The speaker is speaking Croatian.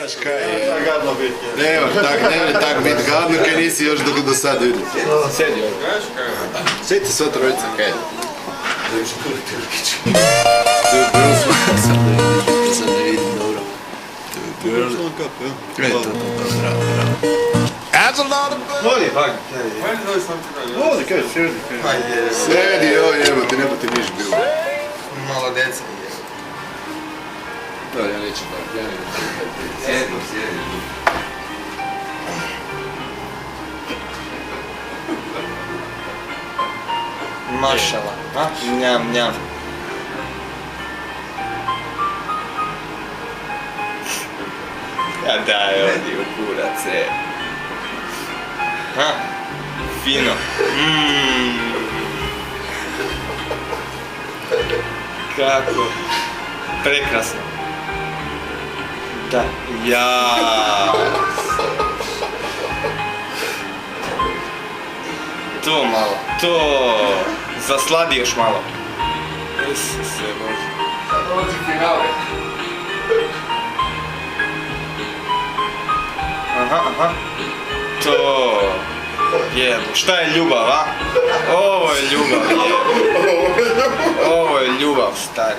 Znaš kaj je? Tak gadno biti. Nemoj tak biti gadno kaj nisi još do sad vidio. Sjedi ovdje. Sjeti sva trojica, kaj? Da više tu Turkić. Tu je prvo sad ne vidim dobro. Tu je što on kapu, ja? To, bravo. Voli, hajde. Voli, kaj, sjedi. Hajde, Sjedi, joj jebote, ne bi ti niš bilo. malo deca je. Da, ja neću tako, ja neću. Sjedi. Mašala, a? Njam. Ja daj, odi u kurac, Ha? Fino. Kako? Prekrasno. Da, To malo, zasladi još malo. Isuse Bože. Sad dolazi finale. Aha. To. Jebo, šta je ljubav, a? Ovo je ljubav, Ovo je ljubav, stari.